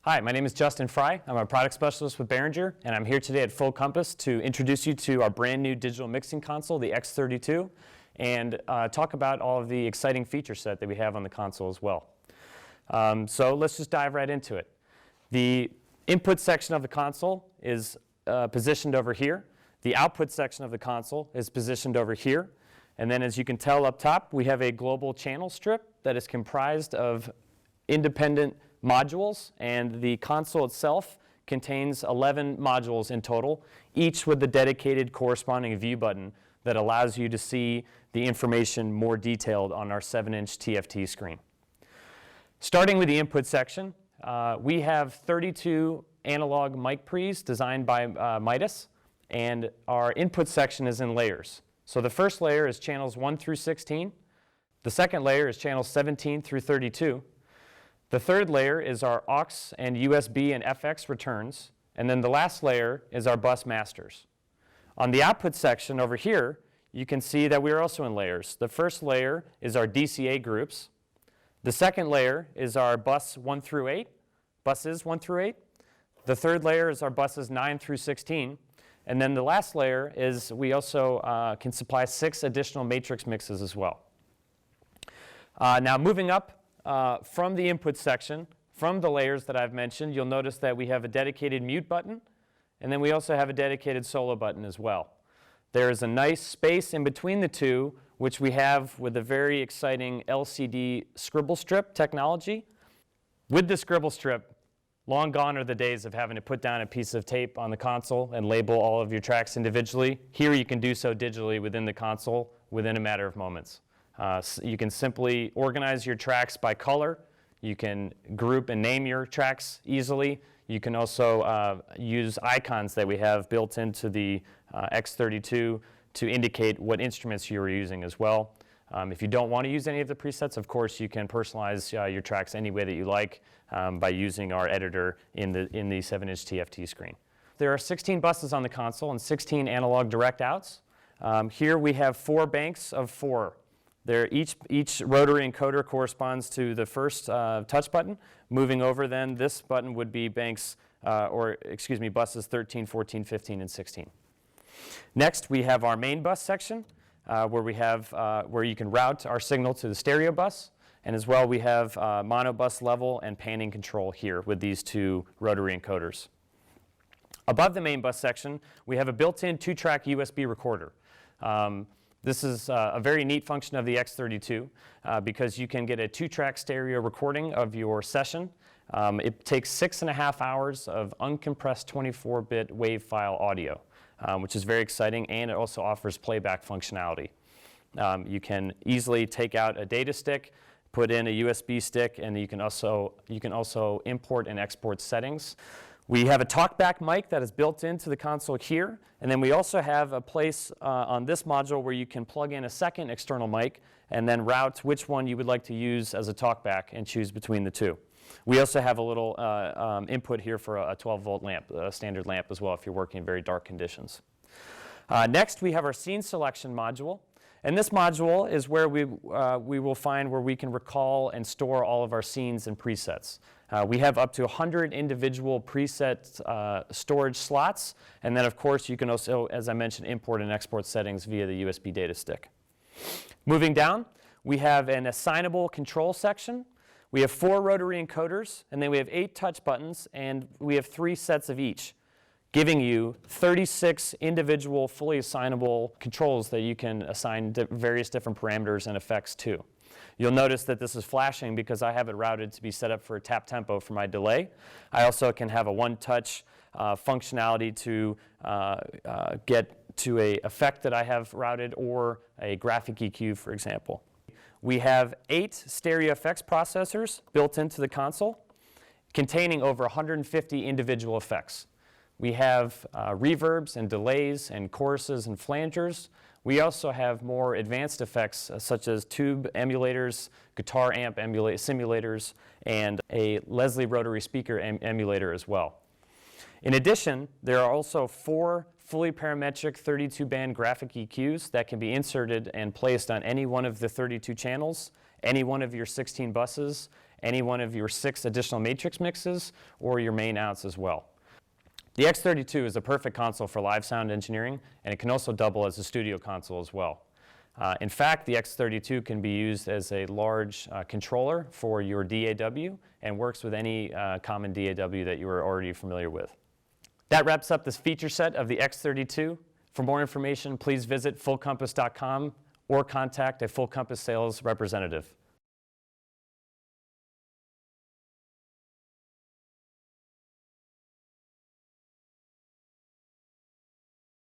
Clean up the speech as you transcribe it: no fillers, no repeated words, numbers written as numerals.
Hi, my name is Justin Fry. I'm a product specialist with Behringer, and I'm here today at Full Compass to introduce you to our brand new digital mixing console, the X32, and talk about all of the exciting feature set that we have on the console as well. So let's just dive right into it. The input section of the console is positioned over here. The output section of the console is positioned over here. And then as you can tell up top, we have a global channel strip that is comprised of independent modules, and the console itself contains 11 modules in total, each with the dedicated corresponding view button that allows you to see the information more detailed on our 7-inch TFT screen. Starting with the input section, we have 32 analog mic pre's designed by Midas, and our input section is in layers. So the first layer is channels 1 through 16. The second layer is channels 17 through 32. The third layer is our aux and USB and FX returns, and then the last layer is our bus masters. On the output section over here, you can see that we are also in layers. The first layer is our DCA groups. The second layer is our buses 1 through 8. The third layer is our buses 9 through 16. And then the last layer is we also can supply 6 additional matrix mixes as well. Now moving up from the input section, from the layers that I've mentioned, you'll notice that we have a dedicated mute button, and then we also have a dedicated solo button as well. There is a nice space in between the two, which we have with a very exciting LCD scribble-strip technology. With the scribble-strip, long gone are the days of having to put down a piece of tape on the console and label all of your tracks individually. Here you can do so digitally within the console within a matter of moments. You can simply organize your tracks by color. You can group and name your tracks easily. You can also use icons that we have built into the X32 to indicate what instruments you are using as well. If you don't want to use any of the presets, of course, you can personalize your tracks any way that you like by using our editor in the 7-inch TFT screen. There are 16 buses on the console and 16 analog direct outs. Here we have 4 banks of 4. Each rotary encoder corresponds to the first touch button. Moving over then, this button would be buses 13, 14, 15, and 16. Next, we have our main bus section, where you can route our signal to the stereo bus. And as well, we have monobus level and panning control here with these 2 rotary encoders. Above the main bus section, we have a built-in 2-track USB recorder. This is a very neat function of the X32 because you can get a 2-track stereo recording of your session. It takes 6.5 hours of uncompressed 24-bit WAV file audio, which is very exciting, and it also offers playback functionality. You can easily take out a data stick, put in a USB stick, and you can also import and export settings. We have a Talkback mic that is built into the console here, and then we also have a place on this module where you can plug in a second external mic and then route which one you would like to use as a Talkback and choose between the 2. We also have a little input here for a 12-volt lamp, a standard lamp as well if you're working in very dark conditions. Next, we have our scene selection module. And this module is where we will find where we can recall and store all of our scenes and presets. We have up to 100 individual preset storage slots. And then, of course, you can also, as I mentioned, import and export settings via the USB data stick. Moving down, we have an assignable control section. We have 4 rotary encoders, and then we have 8 touch buttons, and we have 3 sets of each, giving you 36 individual fully assignable controls that you can assign various different parameters and effects to. You'll notice that this is flashing because I have it routed to be set up for a tap tempo for my delay. I also can have a one-touch functionality to get to an effect that I have routed or a graphic EQ, for example. We have 8 stereo effects processors built into the console containing over 150 individual effects. We have reverbs and delays and choruses and flangers. We also have more advanced effects such as tube emulators, guitar amp simulators, and a Leslie rotary speaker emulator as well. In addition, there are also 4 fully parametric 32-band graphic EQs that can be inserted and placed on any one of the 32 channels, any one of your 16 buses, any one of your 6 additional matrix mixes or your main outs as well. The X32 is a perfect console for live sound engineering, and it can also double as a studio console as well. In fact, the X32 can be used as a large controller for your DAW and works with any common DAW that you are already familiar with. That wraps up this feature set of the X32. For more information, please visit fullcompass.com or contact a Full Compass sales representative.